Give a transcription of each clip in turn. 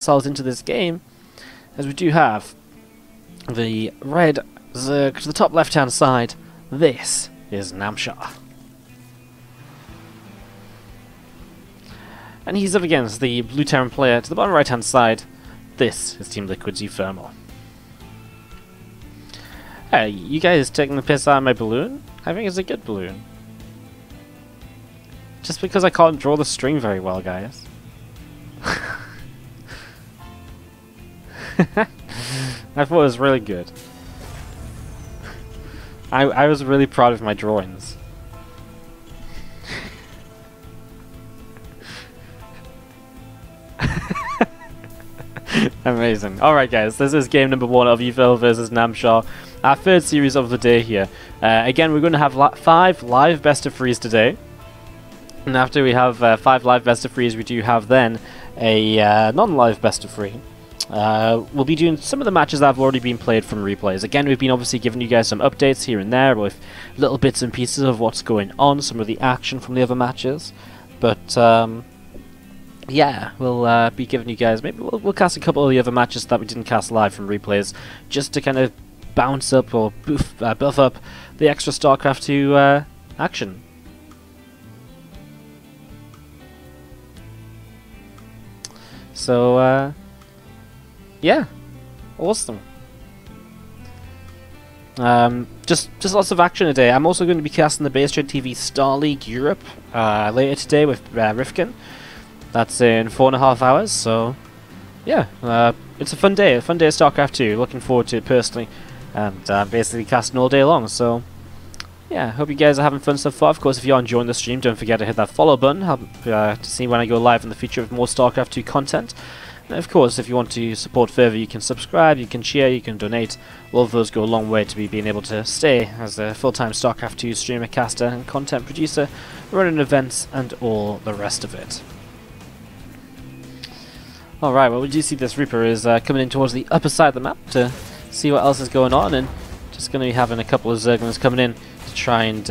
ourselves into this game, as we do have the red Zerg to the top left-hand side. This is Namshar. And he's up against the blue Terran player to the bottom right-hand side. This is Team Liquid's uThermal. Hey, you guys taking the piss out of my balloon? I think it's a good balloon. Just because I can't draw the string very well, guys. I thought it was really good. I was really proud of my drawings. Amazing. Alright guys, this is game number 1 of uThermal versus Namshar. Our third series of the day here. Again, we're going to have 5 live best of 3s today. And after we have 5 live best of 3s, we do have then a non-live best of 3. We'll be doing some of the matches that have already been played from replays. Again, we've been obviously giving you guys some updates here and there with little bits and pieces of what's going on, some of the action from the other matches. But yeah, we'll be giving you guys, maybe we'll cast a couple of the other matches that we didn't cast live from replays, just to kind of bounce up or buff up the extra StarCraft 2 action. So, yeah, awesome. Just lots of action today. I'm also going to be casting the WardiTV Star League Europe later today with Rifkin. That's in 4.5 hours, so yeah, it's a fun day of StarCraft 2. Looking forward to it personally, and basically casting all day long. So yeah, hope you guys are having fun so far. Of course, if you are enjoying the stream, don't forget to hit that follow button to see when I go live in the future with more StarCraft 2 content. And of course, if you want to support further, you can subscribe, you can share, you can donate. All of those go a long way to me being able to stay as a full-time StarCraft 2 streamer, caster, and content producer, running events and all the rest of it. Alright, well, we do see this Reaper is coming in towards the upper side of the map to see what else is going on, and just going to be having a couple of Zerglings coming in to try and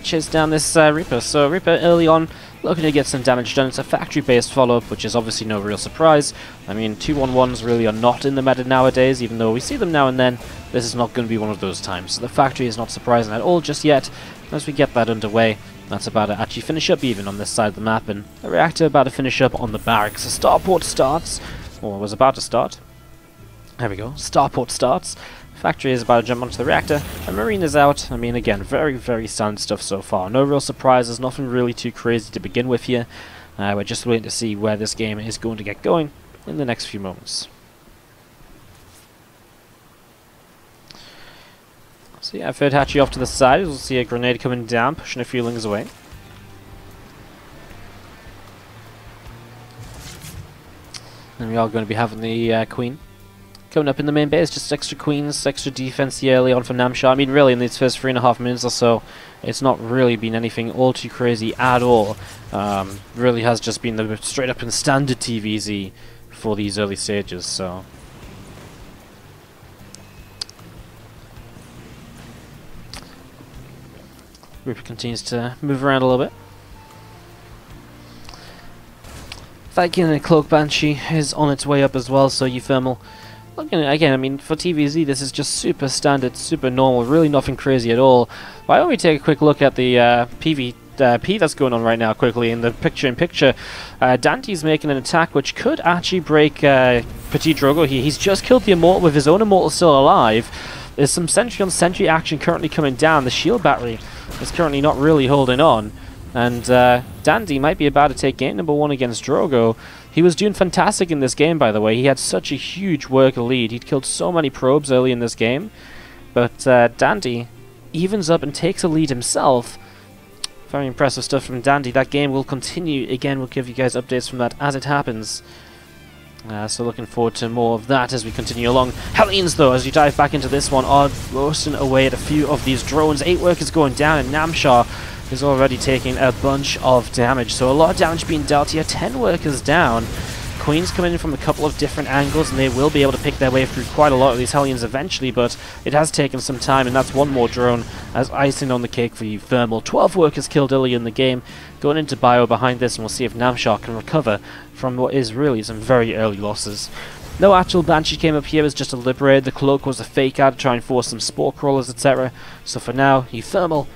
chase down this Reaper. So Reaper early on looking to get some damage done. It's a factory-based follow-up, which is obviously no real surprise. I mean, 2-1-1s really are not in the meta nowadays, even though we see them now and then. This is not going to be one of those times. So the factory is not surprising at all just yet. As we get that underway, that's about to actually finish up even on this side of the map, and a reactor about to finish up on the barracks. A starport starts, or was about to start. There we go, starport starts. Factory is about to jump onto the reactor, and Marine is out. I mean, again, very, very standard stuff so far. No real surprises, nothing really too crazy to begin with here. We're just waiting to see where this game is going to get going in the next few moments. So yeah, third hatchery off to the side. We'll see a grenade coming down, pushing a few lings away. And we are going to be having the Queen coming up in the main base. Just extra Queens, extra defense here early on for Namshar. I mean, really, in these first 3.5 minutes or so, it's not really been anything all too crazy at all. Really has just been the straight up and standard TVZ for these early stages, so... Reaper continues to move around a little bit. Viking and Cloak Banshee is on its way up as well, so uThermal. Looking at, again, I mean, for TVZ, this is just super standard, super normal, really nothing crazy at all. Why don't we take a quick look at the PvP that's going on right now quickly in the picture-in-picture. Dante's making an attack which could actually break Petit Drogo here. He's just killed the Immortal with his own Immortal still alive. There's some sentry-on-sentry action currently coming down. The shield battery is currently not really holding on. And Dandy might be about to take game number 1 against Drogo. He was doing fantastic in this game, by the way. He had such a huge worker lead. He'd killed so many probes early in this game. But Dandy evens up and takes a lead himself. Very impressive stuff from Dandy. That game will continue. Again, we'll give you guys updates from that as it happens. So looking forward to more of that as we continue along. Hellions, though, as you dive back into this one, are roasting away at a few of these drones. 8 workers going down, and Namshar is already taking a bunch of damage. So a lot of damage being dealt here. 10 workers down. Queen's coming in from a couple of different angles, and they will be able to pick their way through quite a lot of these Hellions eventually, but it has taken some time, and that's one more drone as icing on the cake for uThermal. 12 workers killed early in the game. going into bio behind this, and we'll see if Namshar can recover from what is really some very early losses. No actual Banshee came up here, it was just a Liberator. The Cloak was a fake out to try and force some Spore Crawlers, etc. So for now, uThermal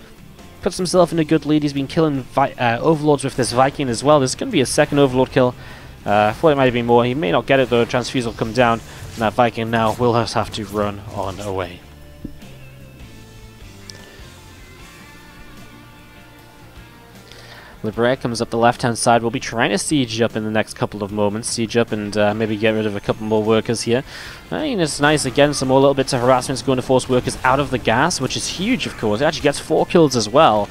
puts himself in a good lead. He's been killing Overlords with this Viking as well. There's going to be a second Overlord kill. Thought it might have been more. He may not get it though. Transfuse will come down, and that Viking now will just have to run on away. Liberator comes up the left-hand side. We'll be trying to siege up in the next couple of moments. Siege up and maybe get rid of a couple more workers here. I mean, it's nice, again, some more little bits of harassment going to force workers out of the gas, which is huge, of course. It actually gets 4 kills as well.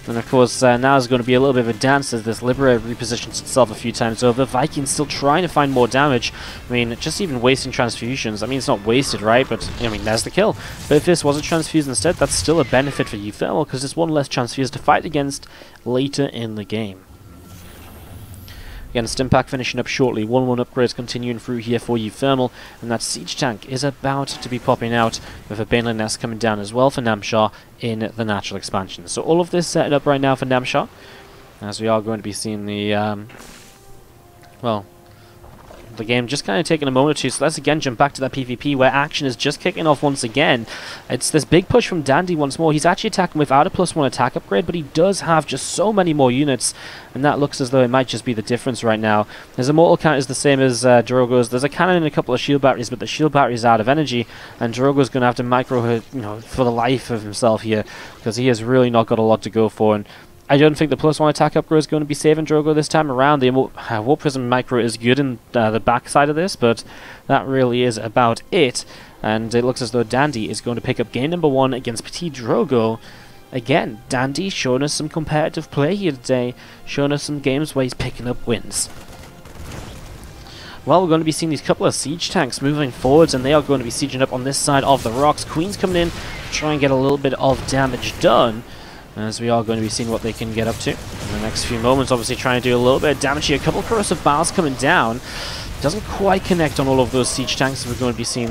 And of course, now is going to be a little bit of a dance as this Liberator repositions itself a few times over. Viking's still trying to find more damage. I mean, just even wasting transfusions. I mean, it's not wasted, right? But, I mean, there's the kill. But if this was a transfuse instead, that's still a benefit for uThermal, because there's one less transfuse to fight against later in the game. Again, Stimpack finishing up shortly. 1-1 upgrades continuing through here for uThermal, and that Siege Tank is about to be popping out with a Baneling Nest coming down as well for Namshar in the natural expansion. So all of this setting up right now for Namshar, as we are going to be seeing the, well, the game just kind of taking a moment or two. So let's again jump back to that PvP where action is just kicking off once again. It's this big push from Dandy once more. He's actually attacking without a +1 attack upgrade, but he does have just so many more units, and that looks as though it might just be the difference right now. His immortal count is the same as Drogo's. There's a cannon and a couple of shield batteries, but the shield battery is out of energy, and Drogo's going to have to micro her, you know, for the life of himself here, because he has really not got a lot to go for. And I don't think the +1 attack upgrade is going to be saving Drogo this time around. The Warp Prism micro is good in the back side of this, but that really is about it. And it looks as though Dandy is going to pick up game number 1 against Petit Drogo. Again, Dandy showing us some competitive play here today, showing us some games where he's picking up wins. Well, we're going to be seeing these couple of siege tanks moving forwards, and they are going to be sieging up on this side of the rocks. Queen's coming in to try and get a little bit of damage done, as we are going to be seeing what they can get up to in the next few moments. Obviously trying to do a little bit of damage here. A couple of corrosive bars coming down. Doesn't quite connect on all of those siege tanks, so we're going to be seeing,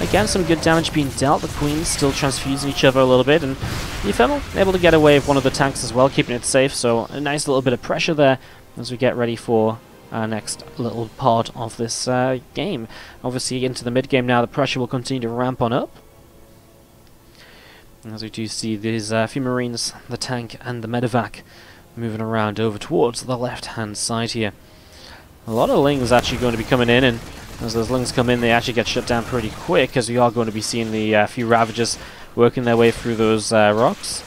again, some good damage being dealt. The Queens still transfusing each other a little bit, and uThermal able to get away with one of the tanks as well, keeping it safe. So a nice little bit of pressure there as we get ready for our next little part of this game. Obviously into the mid-game now, the pressure will continue to ramp on up, as we do see these few Marines, the tank and the medevac moving around over towards the left-hand side here. A lot of Lings actually going to be coming in, and as those Lings come in, they actually get shut down pretty quick, as we are going to be seeing the few Ravagers working their way through those rocks.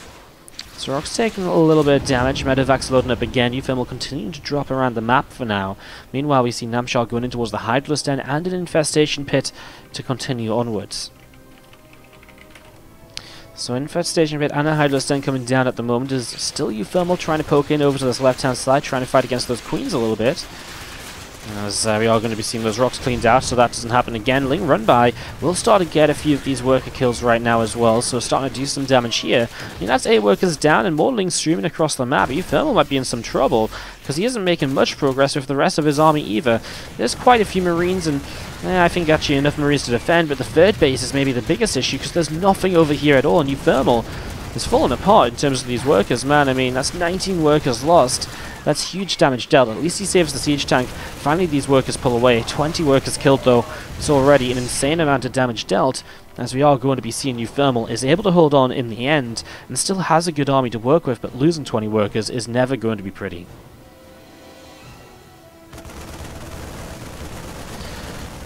So rocks taking a little bit of damage, medevac's loading up again, uThermal continuing to drop around the map for now. Meanwhile, we see Namshar going in towards the Hydralisk Den and an infestation pit to continue onwards. So Infestation Pit and a Hydralisk Den coming down at the moment. Is still uThermal trying to poke in over to this left-hand side, trying to fight against those Queens a little bit. As we are going to be seeing those rocks cleaned out, so that doesn't happen again. Ling run by. We'll start to get a few of these worker kills right now as well, so starting to do some damage here. I mean, that's 8 workers down and more Lings streaming across the map. uThermal might be in some trouble, because he isn't making much progress with the rest of his army either. There's quite a few Marines, and I think actually enough Marines to defend, but the third base is maybe the biggest issue, because there's nothing over here at all, and uThermal is falling apart in terms of these workers, man. I mean, that's 19 workers lost. That's huge damage dealt. At least he saves the siege tank. Finally, these workers pull away. 20 workers killed, though. It's already an insane amount of damage dealt, as we are going to be seeing uThermal is able to hold on in the end, and still has a good army to work with, but losing 20 workers is never going to be pretty.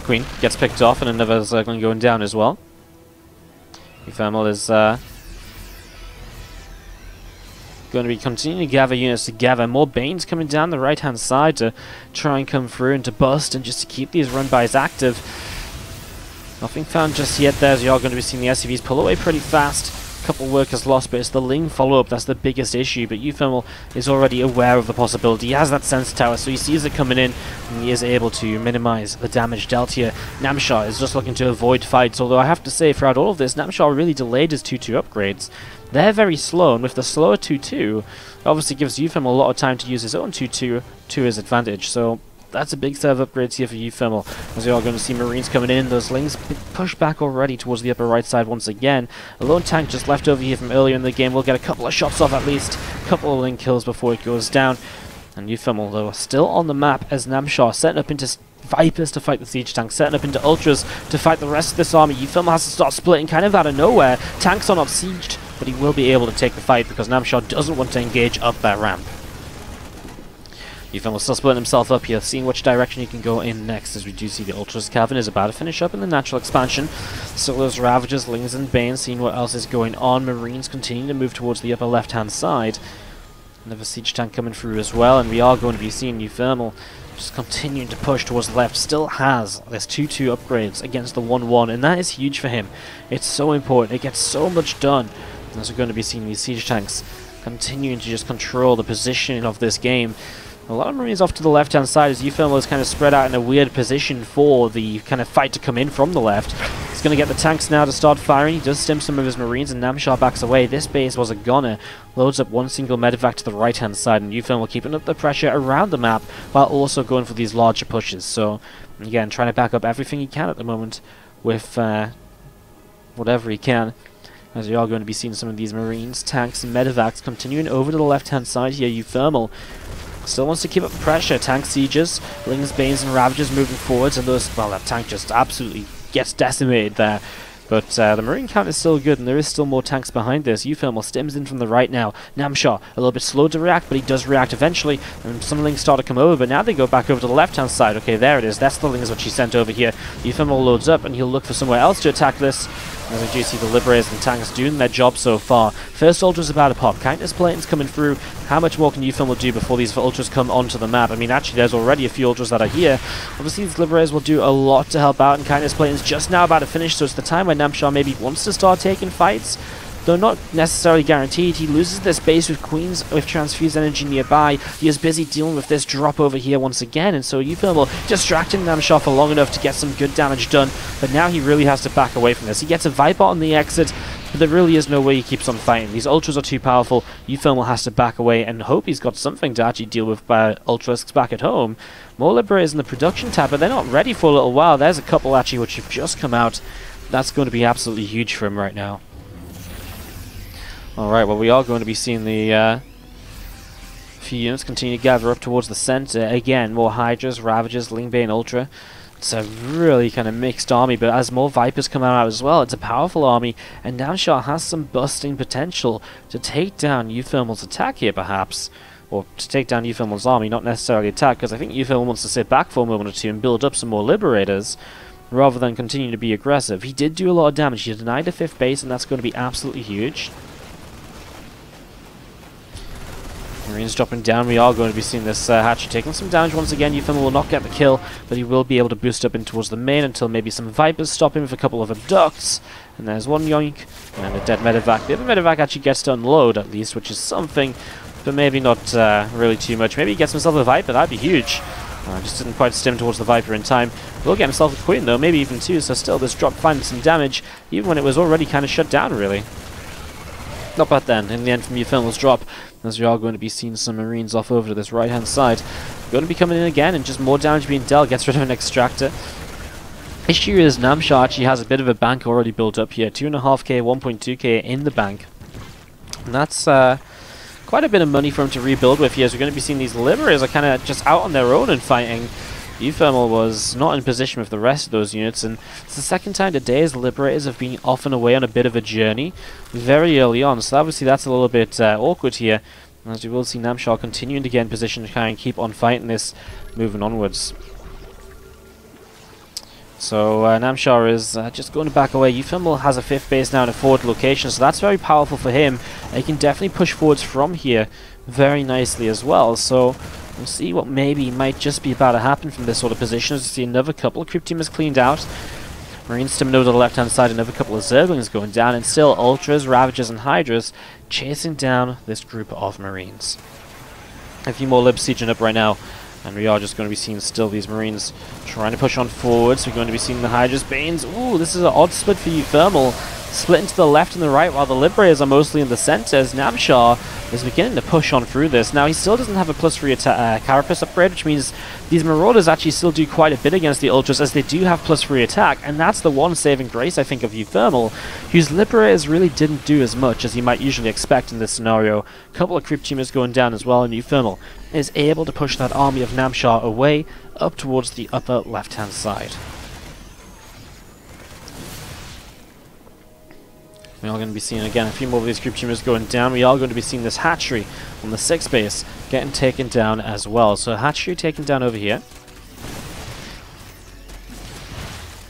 Queen gets picked off, and another's going down as well. uThermal is going to be continuing to gather units together. More Banes coming down the right-hand side to try and come through and to bust and just to keep these run-bys active. Nothing found just yet there, as you are going to be seeing the SCVs pull away pretty fast. Couple workers lost, but it's the Ling follow-up that's the biggest issue. But uThermal is already aware of the possibility. He has that sense tower, so he sees it coming in, and he is able to minimize the damage dealt here. Namshar is just looking to avoid fights, although I have to say, throughout all of this, Namshar really delayed his 2-2 upgrades. They're very slow, and with the slower 2-2, obviously gives uThermal a lot of time to use his own 2-2 to his advantage. So that's a big set of upgrades here for uThermal, as we are going to see Marines coming in. Those Lings push back already towards the upper right side once again. A lone tank just left over here from earlier in the game. We'll get a couple of shots off at least. couple of link kills before it goes down. And uThermal, though, are still on the map as Namshar setting up into Vipers to fight the siege tank, setting up into Ultras to fight the rest of this army. uThermal has to start splitting kind of out of nowhere. Tanks are not sieged, but he will be able to take the fight because Namshar doesn't want to engage up that ramp. uThermal still splitting himself up here, seeing which direction he can go in next, as we do see the Ultras Cavern is about to finish up in the natural expansion. Still those Ravagers, Lings and Banes, seeing what else is going on. Marines continuing to move towards the upper left-hand side. Another siege tank coming through as well, and we are going to be seeing uThermal just continuing to push towards the left. Still has this 2-2 upgrades against the 1-1, and that is huge for him. It's so important. It gets so much done. As we're going to be seeing these siege tanks continuing to just control the positioning of this game. A lot of Marines off to the left-hand side as uThermal is kind of spread out in a weird position for the kind of fight to come in from the left. He's going to get the tanks now to start firing. He does stem some of his Marines and Namshar backs away. This base was a goner. Loads up one single medevac to the right-hand side, and uThermal keeping up the pressure around the map while also going for these larger pushes. So, again, trying to back up everything he can at the moment with whatever he can. As we are going to be seeing some of these Marines, tanks, and medevacs continuing over to the left-hand side here. uThermal still wants to keep up the pressure. Tank sieges, Lings, Banes, and Ravagers moving forwards, and those, well, that tank just absolutely gets decimated there. But the Marine count is still good, and there is still more tanks behind this. uThermal stems in from the right now. Namshar, a little bit slow to react, but he does react eventually. And some Lings start to come over, but now they go back over to the left-hand side. Okay, there it is. That's the Lings which he sent over here. uThermal loads up, and he'll look for somewhere else to attack this. As we do see the Liberators and tanks doing their job so far. First Ultra's about to pop. Kindness Platings coming through. How much more can uThermal do before these Ultras come onto the map? I mean, actually, there's already a few Ultras that are here. Obviously, these Liberators will do a lot to help out, and Kindness Platings just now about to finish, so it's the time when Namshar maybe wants to start taking fights. Though not necessarily guaranteed. He loses this base with Queens with transfused energy nearby. He is busy dealing with this drop over here once again, and so uThermal distracting Namshar for long enough to get some good damage done, but now he really has to back away from this. He gets a Viper on the exit, but there really is no way he keeps on fighting. These Ultras are too powerful. uThermal has to back away and hope he's got something to actually deal with by Ultras back at home. More Liberators in the production tab, but they're not ready for a little while. There's a couple actually which have just come out. That's going to be absolutely huge for him right now. Alright, well, we are going to be seeing the few units continue to gather up towards the center. Again, more Hydras, Ravagers, Lingbane, Ultra. It's a really kind of mixed army, but as more Vipers come out as well, it's a powerful army, and Namshar has some busting potential to take down uThermal's attack here, perhaps. Or to take down uThermal's army, not necessarily attack, because I think uThermal wants to sit back for a moment or two and build up some more Liberators, rather than continue to be aggressive. He did do a lot of damage. He denied the 5th base, and that's going to be absolutely huge. Marines dropping down. We are going to be seeing this Hatchet taking some damage once again. uThermal will not get the kill, but he will be able to boost up in towards the main until maybe some Vipers stop him with a couple of abducts. And there's one yoink, and a dead medevac. The other medevac actually gets to unload at least, which is something, but maybe not really too much. Maybe he gets himself a Viper. That'd be huge. Just didn't quite stem towards the Viper in time. Will get himself a Queen though, maybe even 2, so still this drop finding some damage, even when it was already kind of shut down really. Not bad then, in the end from uThermal's drop, as we are going to be seeing some Marines off over to this right-hand side. Going to be coming in again, and just more damage being dealt, gets rid of an Extractor. Issue is Namshar actually has a bit of a bank already built up here, 2.5k, 1.2k in the bank. And that's quite a bit of money for him to rebuild with here, as we're going to be seeing these Liberators are kind of just out on their own and fighting. uThermal was not in position with the rest of those units, and it's the second time today as the Liberators have been off and away on a bit of a journey very early on, so obviously that's a little bit awkward here, as we will see Namshar continuing to get in position to try and keep on fighting this moving onwards. So Namshar is just going to back away. uThermal has a 5th base now in a forward location, so that's very powerful for him. He can definitely push forwards from here very nicely as well, so we'll see what maybe might just be about to happen from this sort of position. As you see, another couple of Crypt Teamers cleaned out. Marines stimming over to the left-hand side, another couple of Zerglings going down, and still Ultras, Ravagers, and Hydras chasing down this group of Marines. A few more Libs sieging up right now, and we are just going to be seeing still these Marines trying to push on forwards. We're going to be seeing the Hydras, Banes. Ooh, this is an odd split for uThermal. split into the left and the right, while the Liberators are mostly in the center, as Namshar is beginning to push on through this. Now, he still doesn't have a +3 Carapace upgrade, which means these Marauders actually still do quite a bit against the Ultras, as they do have +3 attack, and that's the one saving grace, I think, of uThermal, whose Liberators really didn't do as much as you might usually expect in this scenario. A couple of Creep Tumors going down as well, and uThermal is able to push that army of Namshar away up towards the upper left-hand side. We are going to be seeing, again, a few more of these Creep Tumors going down. We are going to be seeing this hatchery on the 6th base getting taken down as well. So hatchery taken down over here.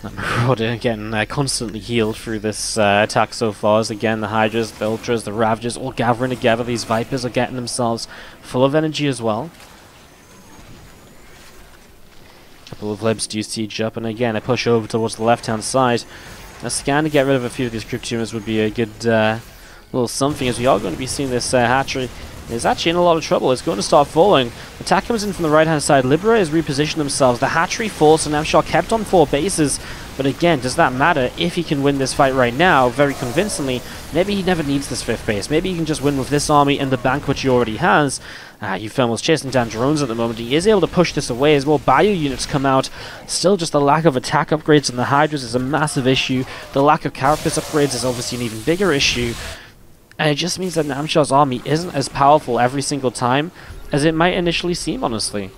That Marauder getting constantly healed through this attack so far, as again the Hydras, the Ultras, the Ravagers all gathering together. These Vipers are getting themselves full of energy as well. A couple of Libs do siege up, and again I push over towards the left-hand side. A scan to get rid of a few of these Creep Tumors would be a good little something, as we are going to be seeing this hatchery is actually in a lot of trouble. It's going to start falling. Attack comes in from the right-hand side. Liberators reposition themselves. The hatchery falls, so Namshar kept on 4 bases. But again, does that matter if he can win this fight right now very convincingly? Maybe he never needs this 5th base. Maybe he can just win with this army and the bank which he already has. uThermal's chasing down drones at the moment. He is able to push this away as more bio units come out. Still, just the lack of attack upgrades on the Hydras is a massive issue. The lack of Carapace upgrades is obviously an even bigger issue. And it just means that Namshar's army isn't as powerful every single time as it might initially seem, honestly.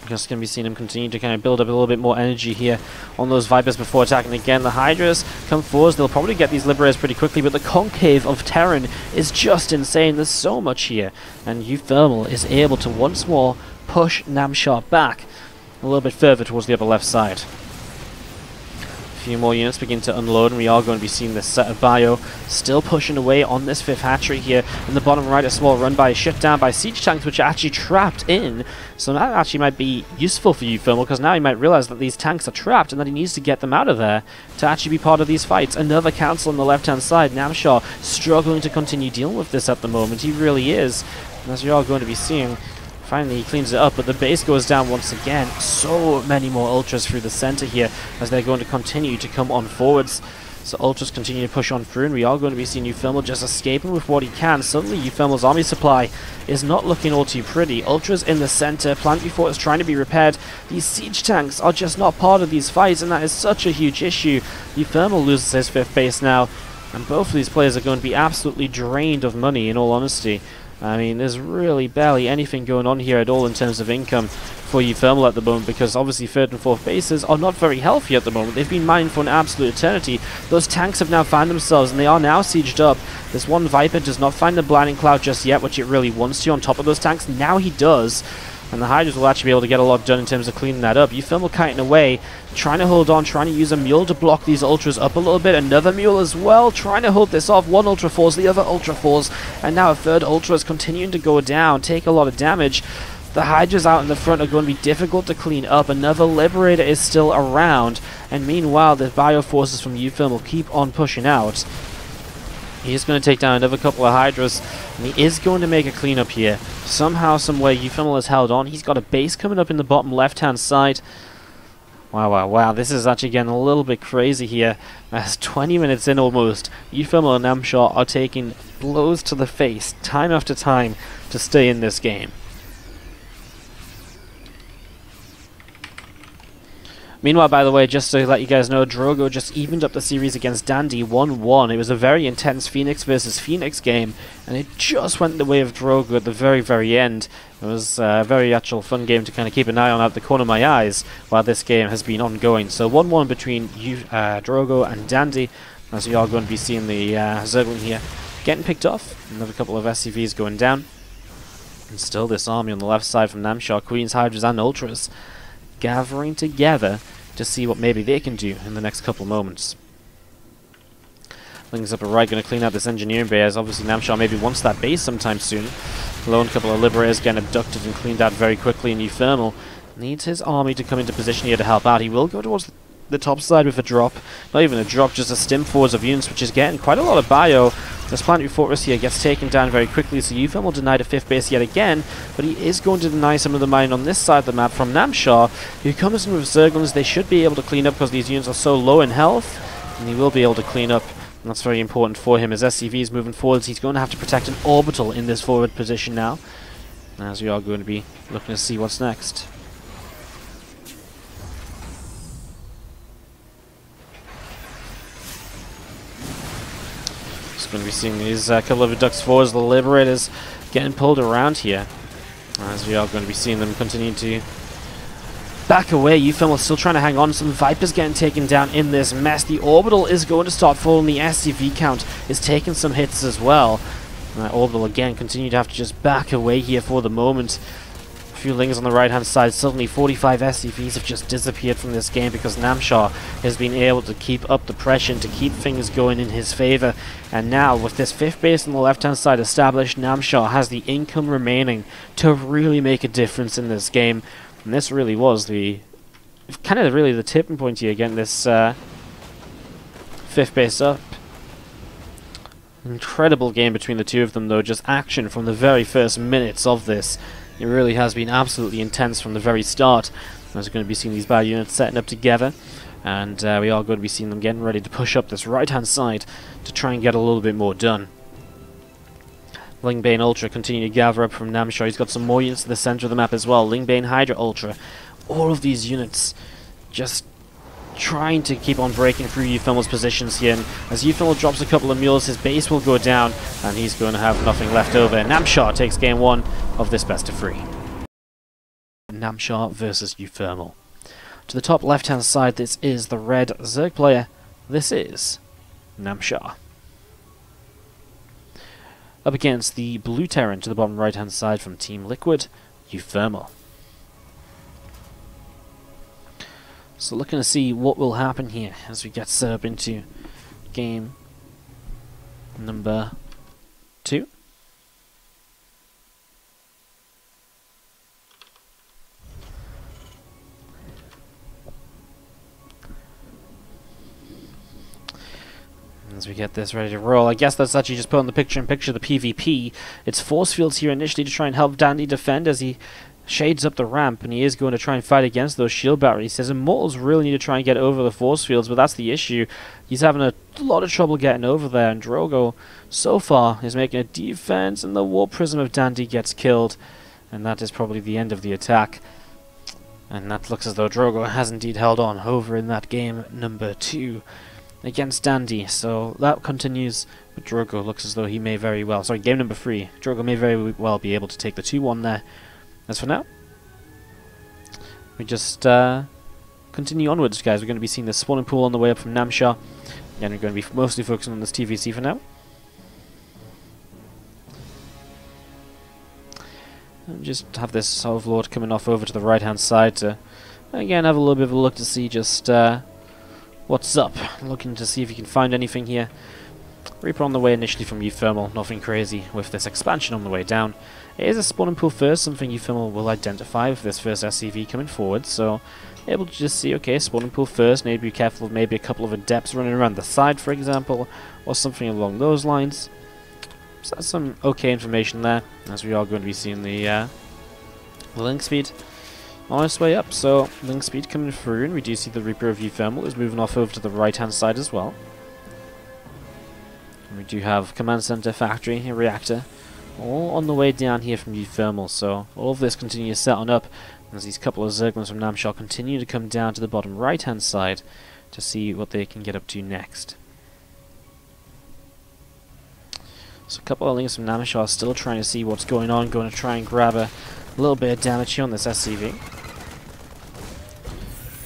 I'm just going to be seeing him continue to kind of build up a little bit more energy here on those Vipers before attacking again. The Hydras come forwards. They'll probably get these Liberators pretty quickly, but the Concave of Terran is just insane. There's so much here. And uThermal is able to once more push Namshar back a little bit further towards the upper left side. A few more units begin to unload, and we are going to be seeing this set of bio still pushing away on this 5th hatchery here. In the bottom right, a small run by shut down by siege tanks, which are actually trapped in. So that actually might be useful for uThermal, because now he might realize that these tanks are trapped and that he needs to get them out of there to actually be part of these fights. Another council on the left-hand side. Namshar struggling to continue dealing with this at the moment. He really is. And as you are going to be seeing, finally, he cleans it up, but the base goes down once again. So many more Ultras through the center here as they're going to continue to come on forwards. So Ultras continue to push on through, and we are going to be seeing uThermal just escaping with what he can. Suddenly, uThermal's army supply is not looking all too pretty. Ultras in the center, Planetary Fort is trying to be repaired. These siege tanks are just not part of these fights, and that is such a huge issue. uThermal loses his 5th base now, and both of these players are going to be absolutely drained of money, in all honesty. I mean, there's really barely anything going on here at all in terms of income for uThermal at the moment, because obviously 3rd and 4th bases are not very healthy at the moment. They've been mined for an absolute eternity. Those tanks have now found themselves, and they are now sieged up. This one Viper does not find the Blinding Cloud just yet, which it really wants to on top of those tanks. Now he does. And the Hydras will actually be able to get a lot done in terms of cleaning that up. uThermal kiting away, trying to hold on, trying to use a mule to block these Ultras up a little bit. Another mule as well, trying to hold this off. One Ultra falls, the other Ultra falls, and now a 3rd Ultra is continuing to go down, take a lot of damage. The Hydras out in the front are going to be difficult to clean up. Another Liberator is still around, and meanwhile the bio forces from uThermal keep on pushing out. He is going to take down another couple of Hydras, and he is going to make a cleanup here. Somehow, someway, uThermal has held on. He's got a base coming up in the bottom left-hand side. Wow, wow, wow. This is actually getting a little bit crazy here. As 20 minutes in almost, uThermal and Namshar are taking blows to the face time after time to stay in this game. Meanwhile, by the way, just to let you guys know, Drogo just evened up the series against Dandy 1-1. It was a very intense Phoenix versus Phoenix game, and it just went the way of Drogo at the very, very end. It was a very actual fun game to kind of keep an eye on out the corner of my eyes while this game has been ongoing. So 1-1 between Drogo and Dandy, as you are going to be seeing the Zerglin here getting picked off. Another couple of SCVs going down. And still this army on the left side from Namshar, Queens, Hydras and Ultras, gathering together to see what maybe they can do in the next couple moments. Lings up a right, going to clean out this engineering bay, as obviously Namshar maybe wants that base sometime soon. Lone couple of Liberators getting abducted and cleaned out very quickly, and uThermal needs his army to come into position here to help out. He will go towards the top side with a drop. Not even a drop, just a stim forwards of units, which is getting quite a lot of bio. This Planetary Fortress here gets taken down very quickly, so uThermal denied a 5th base yet again, but he is going to deny some of the mining on this side of the map from Namshar, who comes in with Zerglins. They should be able to clean up because these units are so low in health. and he will be able to clean up, and that's very important for him. As SCV is moving forwards, he's going to have to protect an orbital in this forward position now, as we are going to be looking to see what's next. Just going to be seeing these couple of ducks forwards, the Liberators getting pulled around here, as we are going to be seeing them continue to back away. uThermal still trying to hang on. Some Vipers getting taken down in this mess. The Orbital is going to start falling. The SCV count is taking some hits as well. Orbital again continue to have to just back away here for the moment. A few Lings on the right hand side. Suddenly 45 SCVs have just disappeared from this game because Namshar has been able to keep up the pressure and to keep things going in his favor. And now with this 5th base on the left hand side established, Namshar has the income remaining to really make a difference in this game. And this really was the the tipping point here, getting this 5th base up. Incredible game between the two of them though, just action from the very first minutes of this. It really has been absolutely intense from the very start. As we're going to be seeing these bad units setting up together, and we are going to be seeing them getting ready to push up this right hand side to try and get a little bit more done. Lingbane Ultra continue to gather up from Namshar. He's got some more units to the center of the map as well. Lingbane Hydra Ultra. All of these units just trying to keep on breaking through uThermal's positions here. And as uThermal drops a couple of mules, his base will go down and he's going to have nothing left over. Namshar takes game 1 of this best of 3. Namshar versus uThermal. To the top left hand side, this is the red Zerg player. This is Namshar. Up against the blue Terran to the bottom right hand side from Team Liquid, uThermal. So looking to see what will happen here as we get set up into game number 2. As we get this ready to roll, I guess that's actually just put on the picture-in-picture the PvP. It's force fields here initially to try and help Dandy defend as he shades up the ramp, and he is going to try and fight against those shield batteries. He says Immortals really need to try and get over the force fields, but that's the issue. He's having a lot of trouble getting over there, and Drogo, so far, is making a defense, and the Warp Prism of Dandy gets killed, and that is probably the end of the attack. And that looks as though Drogo has indeed held on over in that game number 2. Against Dandy, so that continues, but Drogo looks as though he may very well, sorry, game number 3, Drogo may very well be able to take the 2-1 there. As for now, we just continue onwards, guys. We're going to be seeing the spawning pool on the way up from Namshar, and we're going to be mostly focusing on this TVC for now. And just have this Overlord coming off over to the right hand side to, again, have a little bit of a look to see just what's up. Looking to see if you can find anything here. Reaper on the way initially from uThermal, nothing crazy with this expansion on the way down. It is a spawning pool first, something uThermal will identify with this first SCV coming forward, so able to just see, okay, spawning pool first, need to be careful of maybe a couple of adepts running around the side, for example, or something along those lines. So that's some okay information there, as we are going to be seeing the link speed on its way up. So link speed coming through, and we do see the Reaper of uThermal is moving off over to the right hand side as well. And we do have command center, factory, a reactor, all on the way down here from uThermal. So all of this continues setting up as these couple of Zerglings from Namshar continue to come down to the bottom right hand side to see what they can get up to next. So a couple of Lings from Namshar still trying to see what's going on, going to try and grab a little bit of damage here on this SCV.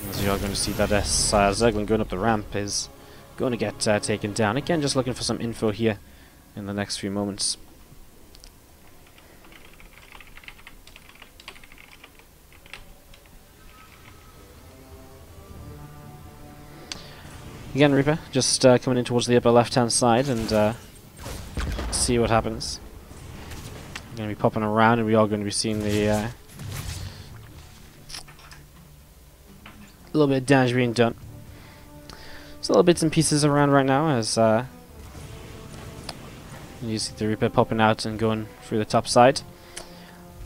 As you are going to see that Zergling going up the ramp is going to get taken down. Again, just looking for some info here in the next few moments. Again, Reaper, just coming in towards the upper left-hand side and see what happens. I'm going to be popping around, and we are going to be seeing the a little bit of damage being done. There's little bits and pieces around right now as you see the Reaper popping out and going through the top side.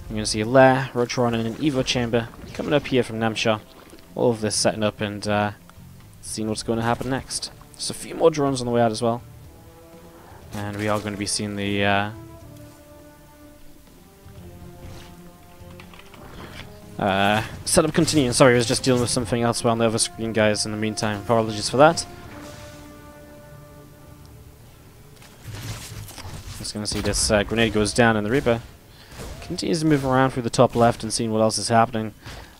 You're going to see a Lair, Rotron, and an Evo chamber coming up here from Namshar. All of this setting up and seeing what's going to happen next. Just a few more drones on the way out as well. And we are going to be seeing the setup continuing. Sorry, I was just dealing with something else on the other screen, guys, in the meantime. Apologies for that. Just going to see this grenade goes down, and the Reaper continues to move around through the top left and seeing what else is happening.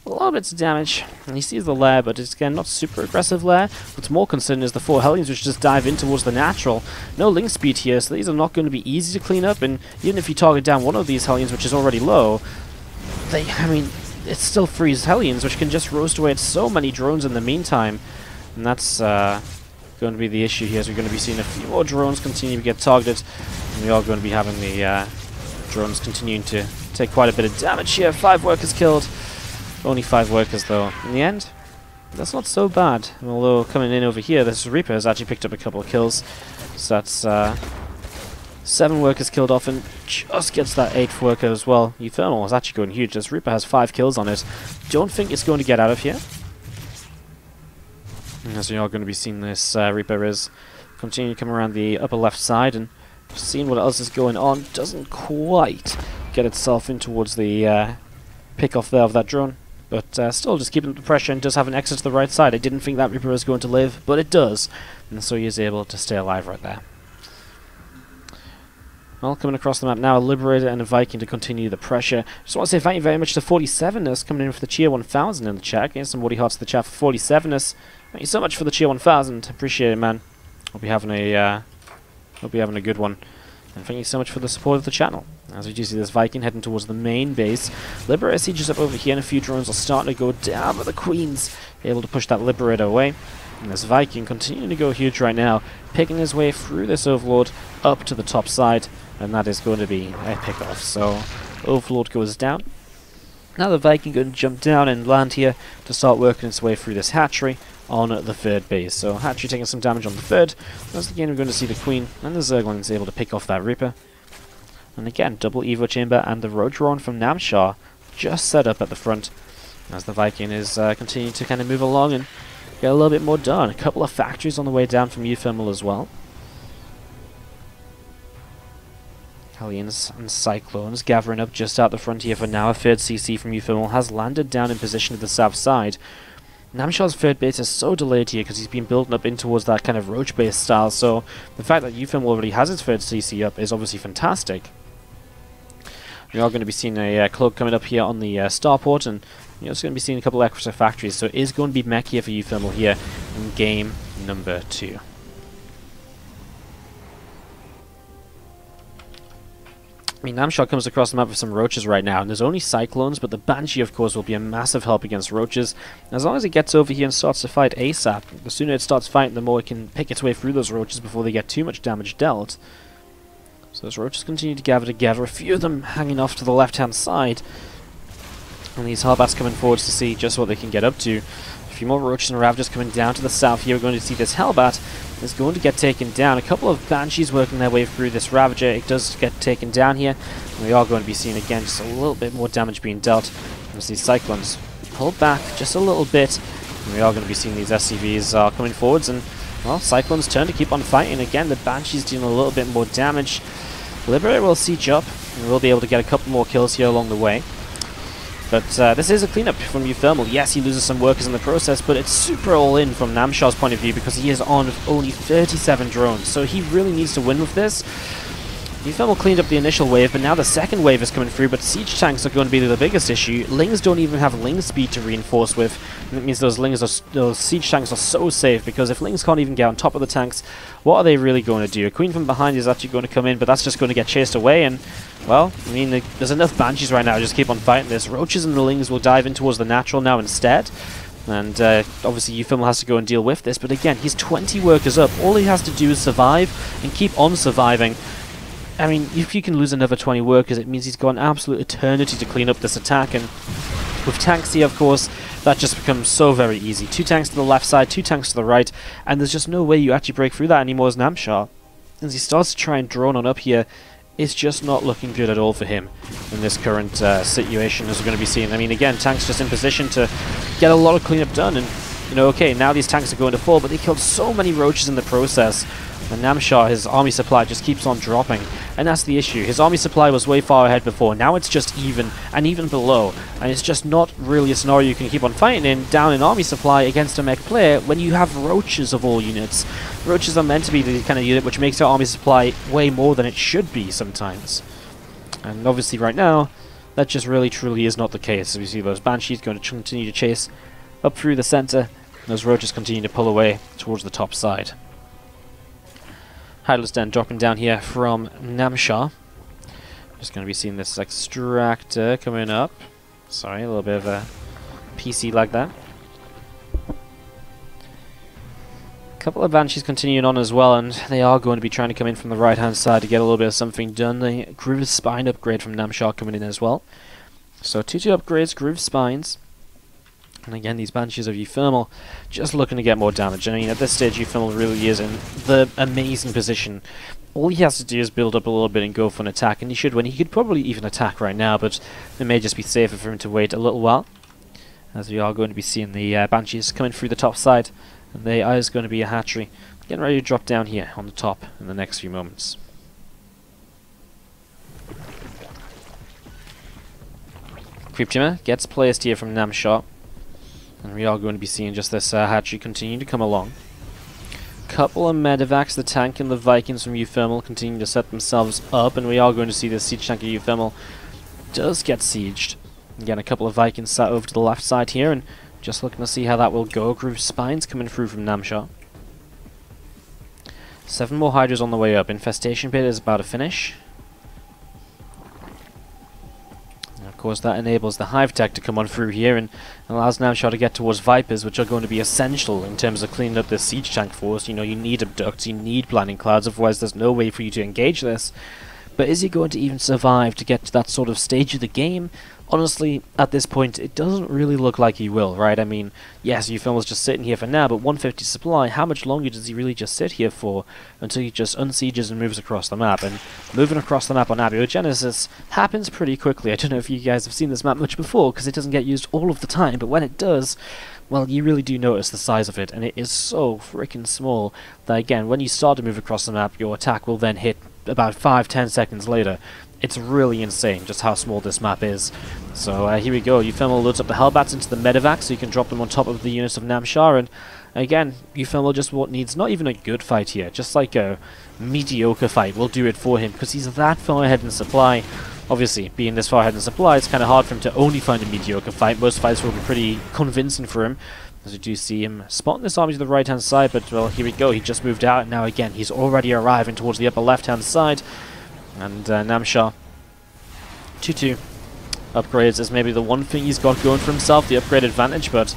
A lot bits of damage, and he sees the lair, but it's again not super aggressive lair. What's more concerning is the 4 Hellions, which just dive in towards the natural. No link speed here, so these are not going to be easy to clean up, and even if you target down one of these Hellions, which is already low, I mean, it still frees Hellions, which can just roast away at so many drones in the meantime. And that's going to be the issue here, so we're going to be seeing a few more drones continue to get targeted, and we are going to be having the drones continuing to take quite a bit of damage here. 5 workers killed. Only 5 workers, though. In the end, that's not so bad. And although coming in over here, this Reaper has actually picked up a couple of kills. So that's 7 workers killed off, and just gets that 8th worker as well. uThermal is actually going huge. This Reaper has 5 kills on it. Don't think it's going to get out of here. As we are going to be seeing, this Reaper is continuing to come around the upper left side, and seeing what else is going on. Doesn't quite get itself in towards the pick off there of that drone. But still just keeping up the pressure, and does have an exit to the right side. I didn't think that Reaper was going to live, but it does. And so he is able to stay alive right there. Well, coming across the map now, a Liberator and a Viking to continue the pressure. Just want to say thank you very much to 47ers coming in for the Cheer 1000 in the chat. Getting some woody hearts to the chat for 47ers. Thank you so much for the Cheer 1000. Appreciate it, man. Hope you're having a good one. And thank you so much for the support of the channel. As we do see this Viking heading towards the main base. Liberator sieges up over here, and a few drones are starting to go down, but the Queen's able to push that Liberator away. And this Viking continuing to go huge right now, picking his way through this Overlord up to the top side, and that is going to be a pick-off. So Overlord goes down. Now the Viking going to jump down and land here to start working its way through this hatchery on the 3rd base. So hatchery taking some damage on the 3rd. Once again, we're going to see the Queen, and the Zergling's able to pick off that Reaper. And again, double Evo Chamber and the Roadrun from Namshar just set up at the front, as the Viking is continuing to kind of move along and get a little bit more done. A couple of factories on the way down from uThermal as well. Hellions and Cyclones gathering up just out the front here for now. A 3rd CC from uThermal has landed down in position to the south side. Namshar's 3rd base is so delayed here because he's been building up in towards that kind of roach base style, so the fact that uThermal already has its 3rd CC up is obviously fantastic. We are going to be seeing a cloak coming up here on the starport, and you're also going to be seeing a couple of extra factories, so it is going to be mech here for uThermal here in game number 2. I mean, Namshar comes across the map with some roaches right now, and there's only Cyclones, but the Banshee, of course, will be a massive help against roaches. And as long as it gets over here and starts to fight ASAP, the sooner it starts fighting, the more it can pick its way through those roaches before they get too much damage dealt. So those roaches continue to gather together, a few of them hanging off to the left-hand side. And these Hellbats coming forwards to see just what they can get up to. A few more roaches and Ravagers coming down to the south here. We're going to see this Hellbat is going to get taken down. A couple of Banshees working their way through this Ravager. It does get taken down here. And we are going to be seeing again just a little bit more damage being dealt. As these Cyclones pull back just a little bit. And we are going to be seeing these SCVs coming forwards. And, well, Cyclone's turn to keep on fighting. Again, the Banshee's dealing a little bit more damage. Liberator will siege up. And we'll be able to get a couple more kills here along the way. But this is a cleanup from uThermal. Yes, he loses some workers in the process, but it's super all-in from Namshar's point of view because he is on with only 37 drones. So he really needs to win with this. uThermal cleaned up the initial wave, but now the second wave is coming through, but siege tanks are going to be the biggest issue. Lings don't even have Ling speed to reinforce with, and it means those siege tanks are so safe, because if Lings can't even get on top of the tanks, what are they really going to do? A Queen from behind is actually going to come in, but that's just going to get chased away, and, well, I mean, there's enough Banshees right now to just keep on fighting this. Roaches and the Lings will dive in towards the natural now instead. And obviously uThermal has to go and deal with this, but again, he's 20 workers up. All he has to do is survive and keep on surviving. I mean, if you can lose another 20 workers, it means he's got an absolute eternity to clean up this attack, and with tanks here, of course, that just becomes so very easy. 2 tanks to the left side, 2 tanks to the right, and there's just no way you actually break through that anymore as Namshar. As he starts to try and drone on up here, it's just not looking good at all for him in this current situation, as we're going to be seeing. I mean, again, tanks just in position to get a lot of cleanup done, and you know, okay, now these tanks are going to fall, but they killed so many roaches in the process. And Namshar, his army supply just keeps on dropping, and that's the issue. His army supply was way far ahead before, now it's just even, and even below, and it's just not really a scenario you can keep on fighting in, down in army supply against a mech player, when you have roaches of all units. Roaches are meant to be the kind of unit which makes your army supply way more than it should be sometimes. And obviously right now, that just really truly is not the case. As we see those Banshees going to continue to chase up through the center, and those roaches continue to pull away towards the top side. Hydralisk Den dropping down here from Namshar. Just going to be seeing this extractor coming up. Sorry, a little bit of a PC like that. A couple of Banshees continuing on as well, and they are going to be trying to come in from the right hand side to get a little bit of something done. The Groove Spine upgrade from Namshar coming in as well. So 2-2 upgrades, Groove Spines. And again, these Banshees of uThermal just looking to get more damage. I mean, at this stage, uThermal really is in the amazing position. All he has to do is build up a little bit and go for an attack, and he should win. He could probably even attack right now, but it may just be safer for him to wait a little while, as we are going to be seeing the Banshees coming through the top side, and there is going to be a hatchery getting ready to drop down here on the top in the next few moments. Creep Timmer gets placed here from Namshar. And we are going to be seeing just this hatchery continue to come along. Couple of medevacs, the tank and the Vikings from uThermal continue to set themselves up, and we are going to see this siege tank of uThermal does get sieged. Again, a couple of Vikings sat over to the left side here, and just looking to see how that will go. Groove Spines coming through from Namshar. 7 more Hydras on the way up. Infestation Pit is about to finish. Of course, that enables the Hive Tech to come on through here and allows Namshar to get towards Vipers, which are going to be essential in terms of cleaning up this siege tank force. You know, you need abducts, you need blinding clouds, otherwise there's no way for you to engage this. But is he going to even survive to get to that sort of stage of the game? Honestly, at this point, it doesn't really look like he will, right? I mean, yes, uThermal's just sitting here for now, but 150 supply, how much longer does he really just sit here for until he just unsieges and moves across the map? And moving across the map on Abiogenesis happens pretty quickly. I don't know if you guys have seen this map much before, because it doesn't get used all of the time, but when it does, well, you really do notice the size of it, and it is so freaking small that, again, when you start to move across the map, your attack will then hit about 5-10 seconds later. It's really insane just how small this map is. So here we go. uThermal loads up the Hellbats into the medevac so you can drop them on top of the units of Namshar, and again, uThermal just needs not even a good fight here, just like a mediocre fight will do it for him, because he's that far ahead in supply. Obviously, being this far ahead in supply, it's kind of hard for him to only find a mediocre fight. Most fights will be pretty convincing for him, as we do see him spotting this army to the right hand side, but well, here we go. He just moved out, and now again, he's already arriving towards the upper left hand side. And Namshar, 2-2 upgrades is maybe the one thing he's got going for himself, the upgrade advantage, but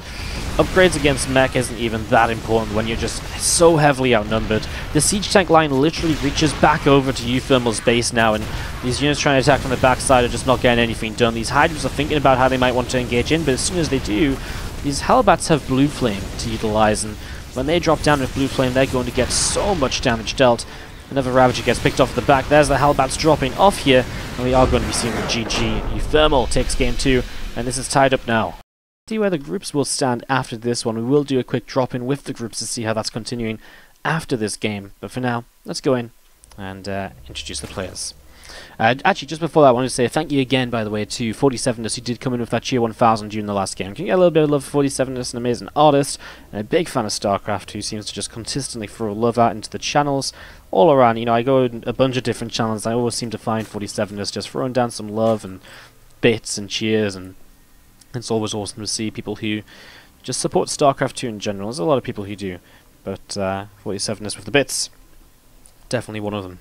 upgrades against mech isn't even that important when you're just so heavily outnumbered. The siege tank line literally reaches back over to uThermal's base now, and these units trying to attack from the backside are just not getting anything done. These Hydras are thinking about how they might want to engage in, but as soon as they do, these Hellbats have Blue Flame to utilize, and when they drop down with Blue Flame, they're going to get so much damage dealt. Another Ravager gets picked off at the back. There's the Hellbats dropping off here, and we are going to be seeing the GG. uThermal takes game 2, and this is tied up now. See where the groups will stand after this one. We will do a quick drop-in with the groups to see how that's continuing after this game. But for now, let's go in and introduce the players. Actually, just before that, I wanted to say thank you again, by the way, to 47ness, who did come in with that tier 1000 during the last game. Can you get a little bit of love for 47ness, an amazing artist, and a big fan of StarCraft, who seems to just consistently throw love out into the channels all around. You know, I go in a bunch of different channels, and I always seem to find 47ness just throwing down some love and bits and cheers, and it's always awesome to see people who just support StarCraft 2 in general. There's a lot of people who do, but 47ness with the bits, definitely one of them.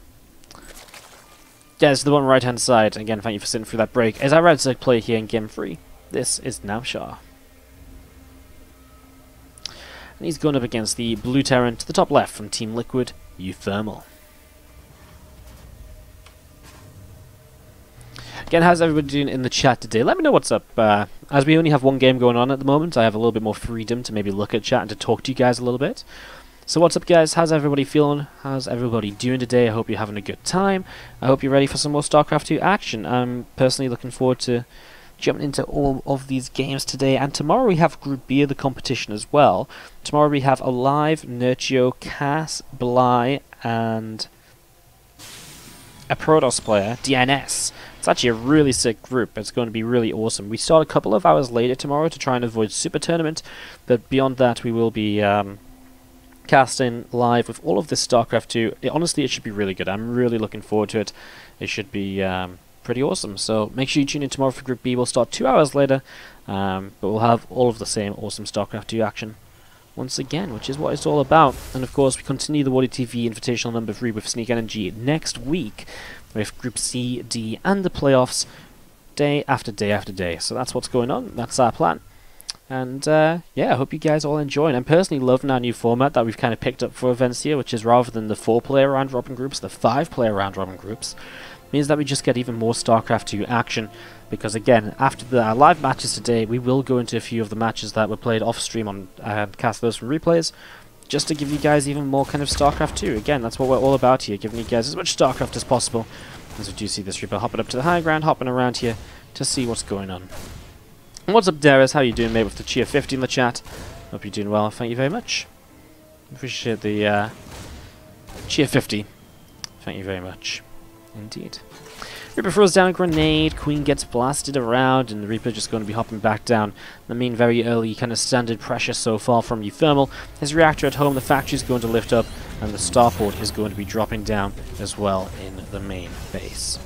Yes, the one right hand side. Again, thank you for sitting through that break. As I read to play here in game 3, this is Namshar. And he's going up against the Blue Terran to the top left from Team Liquid, uThermal. Again, how's everybody doing in the chat today? Let me know what's up. As we only have one game going on at the moment, I have a little bit more freedom to maybe look at chat and to talk to you guys a little bit. So what's up, guys? How's everybody feeling? How's everybody doing today? I hope you're having a good time. I hope you're ready for some more StarCraft 2 action. I'm personally looking forward to jumping into all of these games today. And tomorrow we have Group B of the competition as well. Tomorrow we have Alive, Nurtio, Cass, Bly, and a Protoss player, DNS. It's actually a really sick group. It's going to be really awesome. We start a couple of hours later tomorrow to try and avoid Super Tournament, but beyond that we will be casting live with all of this StarCraft 2. Honestly, it should be really good. I'm really looking forward to it. It should be pretty awesome. So make sure you tune in tomorrow for Group B. We'll start 2 hours later, but we'll have all of the same awesome StarCraft 2 action once again, which is what it's all about. And of course, we continue the WardiTV Invitational number 3 with Sneak Energy next week, with Group C, D, and the playoffs day after day after day. So that's what's going on. That's our plan. And yeah, I hope you guys all enjoy. And I'm personally loving our new format that we've kind of picked up for events here, which is rather than the 4-player round-robin groups, the 5-player round-robin groups. Means that we just get even more StarCraft 2 action. Because again, after the live matches today, we will go into a few of the matches that were played off-stream on Cast Those from Replays, just to give you guys even more kind of StarCraft 2. Again, that's what we're all about here, giving you guys as much StarCraft as possible. As we do see this Reaper hopping up to the high ground, hopping around here to see what's going on. And what's up, Darius? How you doing, mate, with the cheer 50 in the chat? Hope you're doing well. Thank you very much. Appreciate the cheer 50. Thank you very much. Indeed. Reaper throws down a grenade, Queen gets blasted around, and the Reaper just going to be hopping back down. I mean, very early kind of standard pressure so far from uThermal. His reactor at home, the factory is going to lift up, and the starport is going to be dropping down as well in the main base.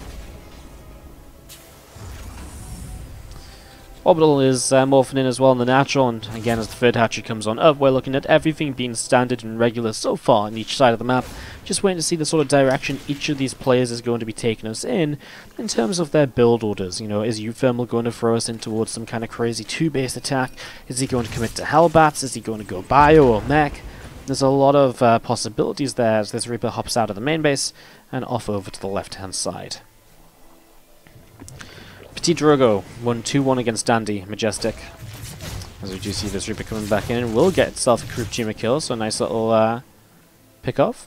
Orbital is morphing in as well in the natural, and again, as the third hatchery comes on up, we're looking at everything being standard and regular so far on each side of the map. Just waiting to see the sort of direction each of these players is going to be taking us in terms of their build orders. You know, is uThermal going to throw us in towards some kind of crazy 2-base attack? Is he going to commit to Hellbats? Is he going to go bio or mech? There's a lot of possibilities there as this Reaper hops out of the main base and off over to the left-hand side. Petit Drogo won 2-1 against Dandy, Majestic. As we do see this Reaper coming back in, will get itself a Group Tumor kill, so a nice little pick off.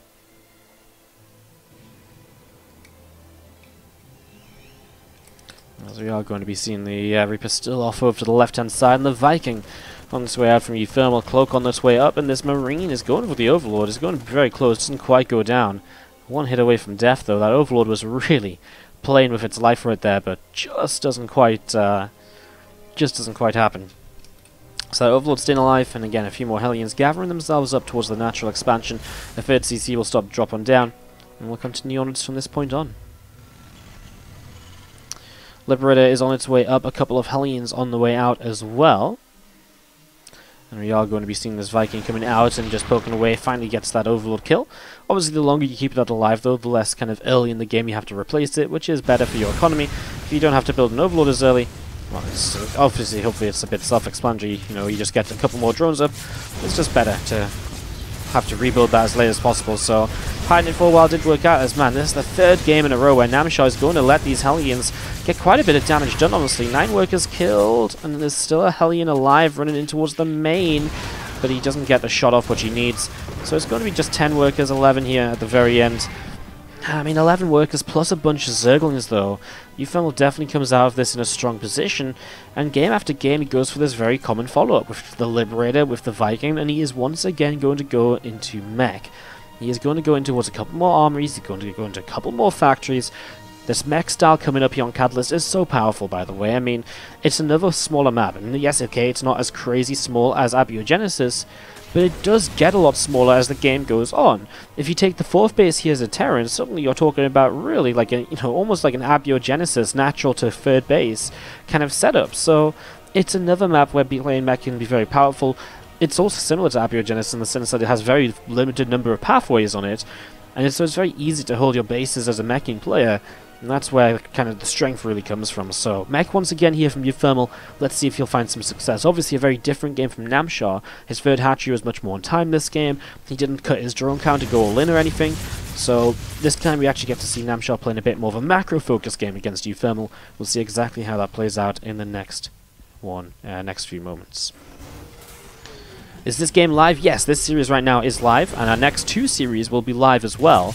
As we are going to be seeing the Reaper still off over to the left-hand side, and the Viking on its way out from uThermal, Cloak on its way up, and this Marine is going for the Overlord. Is going to be very close, doesn't quite go down. One hit away from death, though. That Overlord was really playing with its life right there, but just doesn't quite happen. So that Overlord staying alive, and again a few more Hellions gathering themselves up towards the natural expansion. The third CC will stop, drop on down, and we'll continue onwards from this point on. Liberator is on its way up, a couple of Hellions on the way out as well. And we are going to be seeing this Viking coming out and just poking away, finally gets that Overlord kill. Obviously, the longer you keep it alive, though, the less kind of early in the game you have to replace it, which is better for your economy. If you don't have to build an Overlord as early, well, it's obviously, hopefully it's a bit self-explanatory, you know, you just get a couple more drones up. It's just better to have to rebuild that as late as possible, so hiding it for a while did work out, as man, this is the third game in a row where Namshar is going to let these Hellions get quite a bit of damage done, honestly. 9 workers killed, and there's still a Hellion alive running in towards the main, but he doesn't get the shot off which he needs. So it's going to be just 10 workers, 11 here at the very end. I mean, 11 workers plus a bunch of Zerglings, though. uThermal definitely comes out of this in a strong position, and game after game he goes for this very common follow-up with the Liberator, with the Viking, and he is once again going to go into mech. He is going to go in towards a couple more armories, he's going to go into a couple more factories. This mech style coming up here on Catalyst is so powerful, by the way. I mean, it's another smaller map, and yes, okay, it's not as crazy small as Abiogenesis, but it does get a lot smaller as the game goes on. If you take the 4th base here as a Terran, suddenly you're talking about really like a, you know, almost like an Abiogenesis natural to 3rd base kind of setup. So it's another map where playing mech can be very powerful. It's also similar to Abiogenesis in the sense that it has very limited number of pathways on it, and so it's very easy to hold your bases as a meching player. And that's where kind of the strength really comes from. So, mech once again here from uThermal. Let's see if he'll find some success. Obviously a very different game from Namshar. His third hatchery was much more on time this game. He didn't cut his drone count to go all in or anything. So, this time we actually get to see Namshar playing a bit more of a macro-focused game against uThermal. We'll see exactly how that plays out in the next few moments. Is this game live? Yes, this series right now is live, and our next 2 series will be live as well.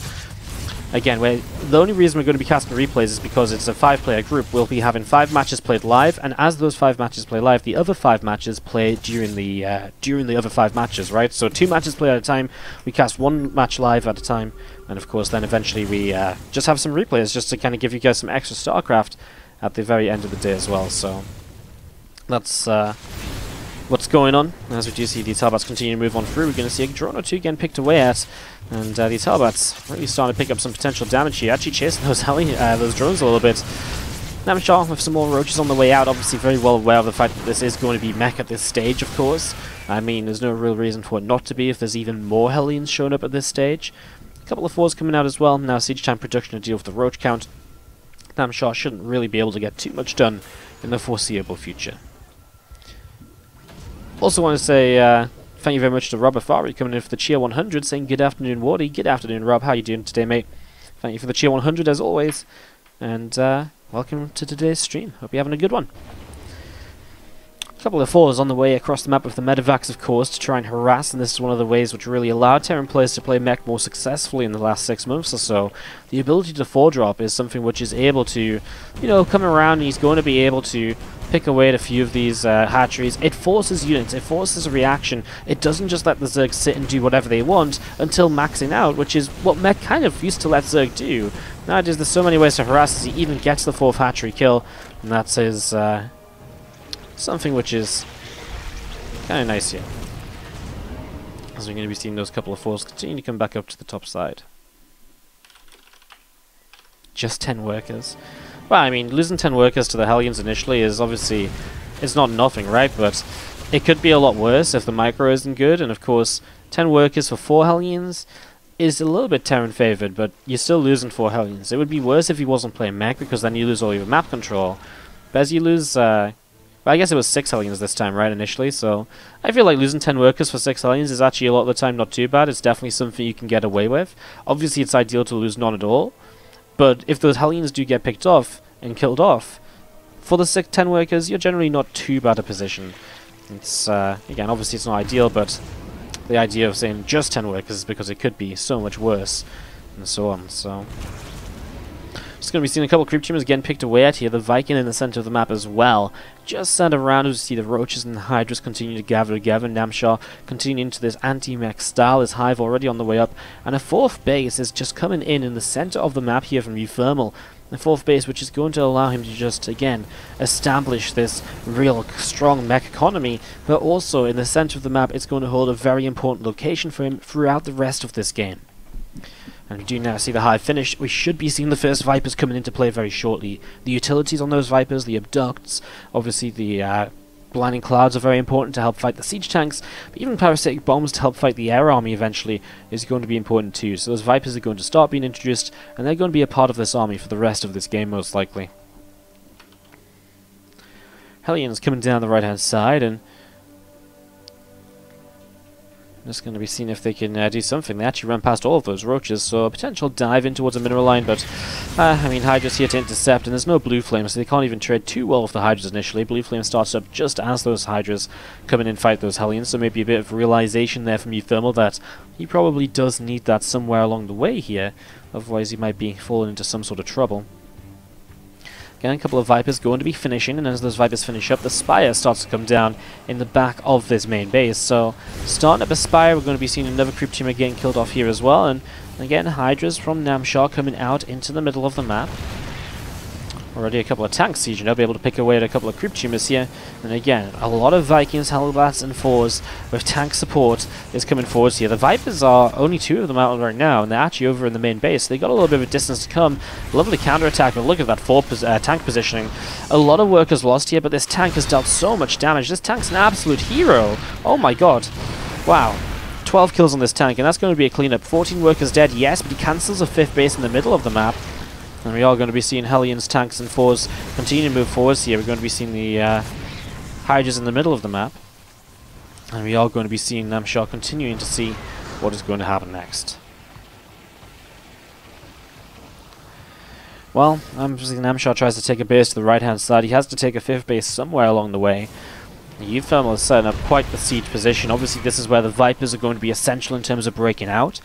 again, the only reason we're going to be casting replays is because it's a 5-player group. We'll be having 5 matches played live, and as those 5 matches play live, the other 5 matches play during the other 5 matches, right? So 2 matches play at a time. We cast 1 match live at a time, and of course, then eventually we just have some replays just to kind of give you guys some extra StarCraft at the very end of the day as well. So that's what's going on. As we do see these Hellbats continue to move on through, we're going to see a drone or 2 getting picked away at, and these Hellbats really starting to pick up some potential damage here, actually chasing those drones a little bit. Namshar with some more roaches on the way out, obviously very well aware of the fact that this is going to be mech at this stage, of course. I mean, there's no real reason for it not to be if there's even more Hellions showing up at this stage. A couple of 4s coming out as well. Now siege time production to deal with the roach count. Namshar shouldn't really be able to get too much done in the foreseeable future. Also want to say thank you very much to Rob Afari coming in for the Cheer 100, saying good afternoon Wardy. Good afternoon Rob, how you doing today mate? Thank you for the Cheer 100 as always, and welcome to today's stream. Hope you're having a good one. A couple of 4s on the way across the map with the Medivacs, of course, to try and harass, and this is one of the ways which really allowed Terran players to play mech more successfully in the last 6 months or so. The ability to 4-drop is something which is able to, you know, come around, and he's going to be able to pick away at a few of these hatcheries. It forces units, it forces a reaction. It doesn't just let the Zerg sit and do whatever they want until maxing out, which is what mech kind of used to let Zerg do. Nowadays there's so many ways to harass as he even gets the 4th hatchery kill, and that's his something which is kind of nice here. As we're going to be seeing those couple of 4s continue to come back up to the top side. Just 10 workers. Well, I mean, losing 10 workers to the Hellions initially is obviously, it's not nothing, right? But it could be a lot worse if the micro isn't good, and of course, 10 workers for 4 Hellions is a little bit Terran favored, but you're still losing 4 Hellions. It would be worse if he wasn't playing mech, because then you lose all your map control. But as you lose, well, I guess it was 6 Hellions this time, right, initially, so I feel like losing 10 workers for 6 Hellions is actually a lot of the time not too bad. It's definitely something you can get away with. Obviously, it's ideal to lose none at all, but if those Hellions do get picked off and killed off, for the 10 workers, you're generally not too bad a position. It's, again, obviously it's not ideal, but the idea of saying just 10 workers is because it could be so much worse, and so on, so just going to be seeing a couple of creep tumors getting picked away at here. The Viking in the center of the map as well. Just sent around as we see the roaches and the hydras continue to gather together. Namshar continuing into this anti-mech style. His hive already on the way up. And a 4th base is just coming in the center of the map here from uThermal. The 4th base, which is going to allow him to just, again, establish this real strong mech economy. But also, in the center of the map, it's going to hold a very important location for him throughout the rest of this game. And we do now see the hive finished. We should be seeing the first Vipers coming into play very shortly. The utilities on those Vipers, the abducts, obviously the blinding clouds are very important to help fight the siege tanks, but even parasitic bombs to help fight the air army eventually is going to be important too. So those Vipers are going to start being introduced, and they're going to be a part of this army for the rest of this game most likely. Hellions coming down the right hand side, and just going to be seeing if they can do something. They actually ran past all of those roaches, so a potential dive in towards a mineral line, but I mean, Hydra's here to intercept, and there's no blue flame, so they can't even trade too well with the Hydras initially. Blue flame starts up just as those Hydras come in and fight those Hellions, so maybe a bit of realization there from uThermal that he probably does need that somewhere along the way here, otherwise he might be falling into some sort of trouble. Again, a couple of Vipers going to be finishing, and as those Vipers finish up, the Spire starts to come down in the back of this main base. So, starting up a Spire, we're going to be seeing another creep tumor getting killed off here as well, and again, Hydras from Namshar coming out into the middle of the map. Already a couple of tanks sieging up, able to pick away at a couple of creep tumors here. And again, a lot of Vikings, Hellbats, and 4s with tank support is coming forwards here. The Vipers are only 2 of them out right now, and they're actually over in the main base. They got a little bit of a distance to come. Lovely counterattack, but look at that tank positioning. A lot of workers lost here, but this tank has dealt so much damage. This tank's an absolute hero. Oh my god. Wow. 12 kills on this tank, and that's going to be a cleanup. 14 workers dead, yes, but he cancels a 5th base in the middle of the map. And we are going to be seeing Hellions, tanks, and 4s continue to move forwards here. We're going to be seeing the Hydras in the middle of the map. And we are going to be seeing Namshar continuing to see what is going to happen next. Well, Namshar tries to take a base to the right-hand side. He has to take a 5th base somewhere along the way. uThermal is setting up quite the siege position. Obviously, this is where the Vipers are going to be essential in terms of breaking out.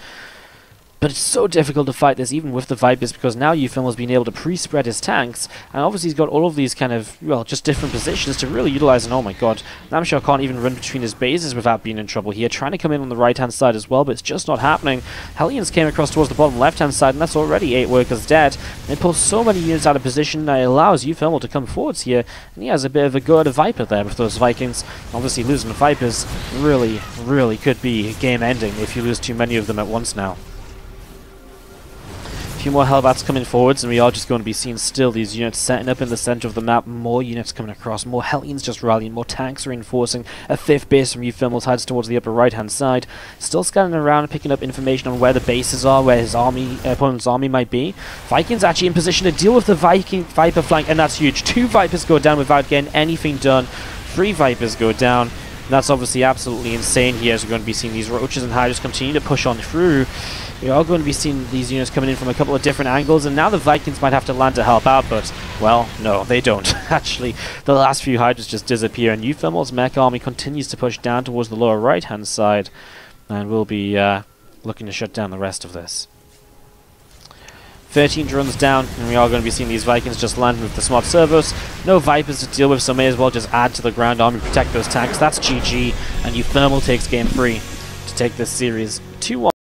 But it's so difficult to fight this even with the Vipers, because now uThermal's been able to pre-spread his tanks, and obviously he's got all of these kind of, well, just different positions to really utilize. And oh my god, Namshar can't even run between his bases without being in trouble here, trying to come in on the right-hand side as well, but it's just not happening. Hellions came across towards the bottom left-hand side, and that's already 8 workers dead. It pulls so many units out of position that it allows uThermal to come forwards here, and he has a bit of a go at a Viper there with those Vikings. Obviously losing the Vipers really could be game-ending if you lose too many of them at once now. A few more Hellbats coming forwards, and we are just going to be seeing still these units setting up in the center of the map. More units coming across, more Hellions just rallying, more tanks reinforcing. A 5th base from uThermal hides towards the upper right hand side. Still scanning around and picking up information on where the bases are, where his opponent's army might be. Vikings actually in position to deal with the Viper flank, and that's huge. 2 Vipers go down without getting anything done. 3 Vipers go down. And that's obviously absolutely insane here, as we're going to be seeing these Roaches and Hydras continue to push on through. We are going to be seeing these units coming in from a couple of different angles, and now the Vikings might have to land to help out, but, well, no, they don't. Actually, the last few Hydras just disappear, and uThermal's mech army continues to push down towards the lower right-hand side, and we'll be looking to shut down the rest of this. 13 drones down, and we are going to be seeing these Vikings just landing with the smart servos. No Vipers to deal with, so may as well just add to the ground army, protect those tanks. That's GG, and uThermal takes game 3 to take this series 2-1.